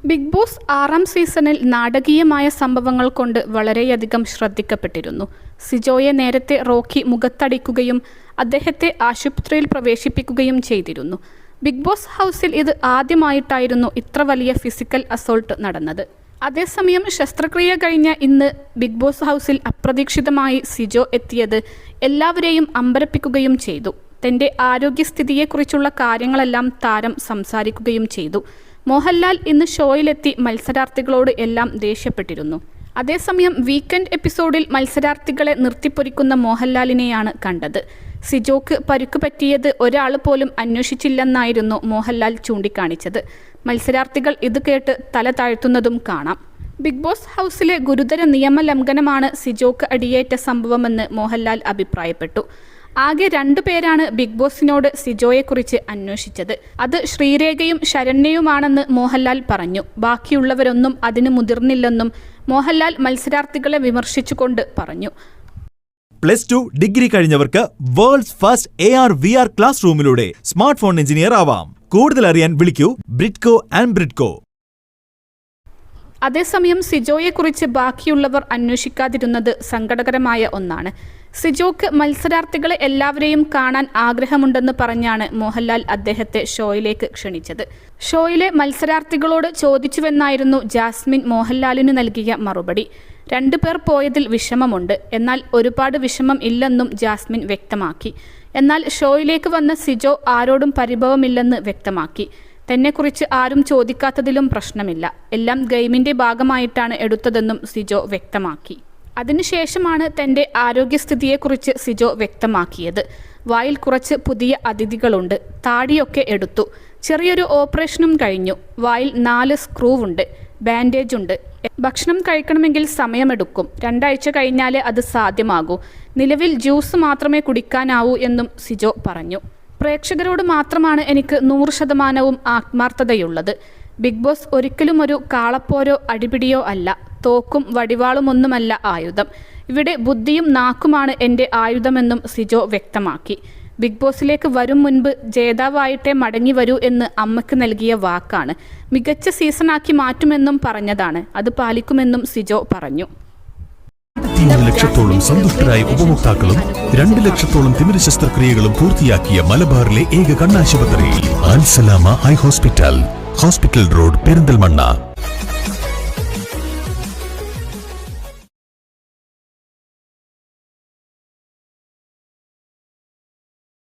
Big boss 6ാം സീസണിൽ നാടകീയമായ സംഭവങ്ങൾ കൊണ്ട് വളരെയധികം ശ്രദ്ധിക്കപ്പെട്ടിരുന്നു. സിജോയെ നേരത്തെ റോക്കി മുഖത്തടിക്കുകയും അദ്ദേഹത്തെ ആശുപത്രിയിൽ പ്രവേശിപ്പിക്കുകയും ചെയ്തിരുന്നു. ബിഗ് ബോസ് ഹൗസിൽ ഇത് ആദ്യമായിട്ടായിരുന്നു ഇത്ര വലിയ ഫിസിക്കൽ അസോൾട്ട് നടന്നത്. അതേസമയം ശസ്ത്രക്രിയ കഴിഞ്ഞ ഇന്ന് ബിഗ് ബോസ് ഹൗസിൽ അപ്രതീക്ഷിതമായി സിജോ എത്തിയത് എല്ലാവരെയും അമ്പരപ്പിക്കുകയും ചെയ്തു. തൻ്റെ ആരോഗ്യസ്ഥിതിയെക്കുറിച്ചുള്ള കാര്യങ്ങളെല്ലാം താരം സംസാരിക്കുകയും ചെയ്തു. മോഹൻലാൽ ഇന്ന് ഷോയിലെത്തി മത്സരാർത്ഥികളോട് എല്ലാം ദേഷ്യപ്പെട്ടിരുന്നു. അതേസമയം വീക്കെൻഡ് എപ്പിസോഡിൽ മത്സരാർത്ഥികളെ നിർത്തിപ്പൊരിക്കുന്ന മോഹൻലാലിനെയാണ് കണ്ടത്. സിജോക്ക് പരുക്ക് പറ്റിയത് ഒരാൾ പോലും അന്വേഷിച്ചില്ലെന്നായിരുന്നു മോഹൻലാൽ ചൂണ്ടിക്കാണിച്ചത്. മത്സരാർത്ഥികൾ ഇത് കേട്ട് തല താഴ്ത്തുന്നതും കാണാം. ബിഗ് ബോസ് ഹൗസിലെ ഗുരുതര നിയമലംഘനമാണ് സിജോക്ക് അടിയേറ്റ സംഭവമെന്ന് മോഹൻലാൽ അഭിപ്രായപ്പെട്ടു. ആകെ 2 പേരാണ് ബിഗ് ബോസിനോട് സിജോയെക്കുറിച്ച് അന്വേഷിച്ചത്. അത് ശ്രീരേഖയും ശരണ്യയുമാണെന്ന് മോഹൻലാൽ പറഞ്ഞു. ബാക്കിയുള്ളവരൊന്നും അതിന് മുതിർന്നില്ലെന്നും മോഹൻലാൽ മത്സരാർത്ഥികളെ വിമർശിച്ചുകൊണ്ട് പറഞ്ഞു. +2 ഡിഗ്രി കഴിഞ്ഞവർക്ക് വേൾഡ്സ് ഫസ്റ്റ് AR/VR ക്ലാസ് റൂമിലൂടെ സ്മാർട്ട് ഫോൺ എഞ്ചിനീയർ ആവാം. കൂടുതൽ അറിയാൻ വിളിക്കൂ ബ്രിഡ്കോ ആൻഡ് ബ്രിഡ്കോ. അതേസമയം സിജോയെക്കുറിച്ച് ബാക്കിയുള്ളവർ അന്വേഷിക്കാതിരുന്നത് സങ്കടകരമായ ഒന്നാണ്. സിജോക്ക് മത്സരാർത്ഥികളെ എല്ലാവരെയും കാണാൻ ആഗ്രഹമുണ്ടെന്ന് പറഞ്ഞാണ് മോഹൻലാൽ അദ്ദേഹത്തെ ഷോയിലേക്ക് ക്ഷണിച്ചത്. ഷോയിലെ മത്സരാർത്ഥികളോട് ചോദിച്ചുവെന്നായിരുന്നു ജാസ്മിൻ മോഹൻലാലിന് നൽകിയ മറുപടി. 2 പേർ പോയതിൽ വിഷമമുണ്ട്, എന്നാൽ ഒരുപാട് വിഷമം ഇല്ലെന്നും ജാസ്മിൻ വ്യക്തമാക്കി. എന്നാൽ ഷോയിലേക്ക് വന്ന സിജോ ആരോടും പരിഭവമില്ലെന്ന് വ്യക്തമാക്കി. തന്നെക്കുറിച്ച് ആരും ചോദിക്കാത്തതിലും പ്രശ്നമില്ല, എല്ലാം ഗെയിമിൻ്റെ ഭാഗമായിട്ടാണ് എടുത്തതെന്നും സിജോ വ്യക്തമാക്കി. അതിനുശേഷമാണ് തൻ്റെ ആരോഗ്യസ്ഥിതിയെക്കുറിച്ച് സിജോ വ്യക്തമാക്കിയത്. വായിൽ കുറച്ച് പുതിയ അതിഥികളുണ്ട്, താടിയൊക്കെ എടുത്തു, ചെറിയൊരു ഓപ്പറേഷനും കഴിഞ്ഞു, വായിൽ 4 സ്ക്രൂവുണ്ട്, ബാൻഡേജ് ഉണ്ട്, ഭക്ഷണം കഴിക്കണമെങ്കിൽ സമയമെടുക്കും, 2 ആഴ്ച കഴിഞ്ഞാലേ അത് സാധ്യമാകൂ, നിലവിൽ ജ്യൂസ് മാത്രമേ കുടിക്കാനാവൂ എന്നും സിജോ പറഞ്ഞു. പ്രേക്ഷകരോട് മാത്രമാണ് എനിക്ക് 100% ആത്മാർത്ഥതയുള്ളത്. ബിഗ് ബോസ് ഒരിക്കലും ഒരു കാളപ്പോരോ അടിപിടിയോ അല്ല. തോക്കും വടിവാളുമൊന്നുമല്ല ആയുധം. ഇവിടെ ബുദ്ധിയും നാക്കുമാണ് എൻ്റെ ആയുധമെന്നും സിജോ വ്യക്തമാക്കി. ബിഗ് ബോസിലേക്ക് വരും മുൻപ് ജേതാവായിട്ടേ മടങ്ങി വരൂ എന്ന് അമ്മയ്ക്ക് നൽകിയ വാക്കാണ്. മികച്ച സീസണാക്കി മാറ്റുമെന്നും പറഞ്ഞതാണ്. അത് പാലിക്കുമെന്നും സിജോ പറഞ്ഞു. 3 ലക്ഷത്തോളം സന്തുഷ്ടരായ ഉപഭോക്താക്കളും 2 ലക്ഷത്തോളം തിമിര ശസ്ത്രക്രിയകളും പൂർത്തിയാക്കിയ മലബാറിലെ ഏക കണ്ണാശുപത്രി Al Salama high hospital, hospital road, Perinthalmanna.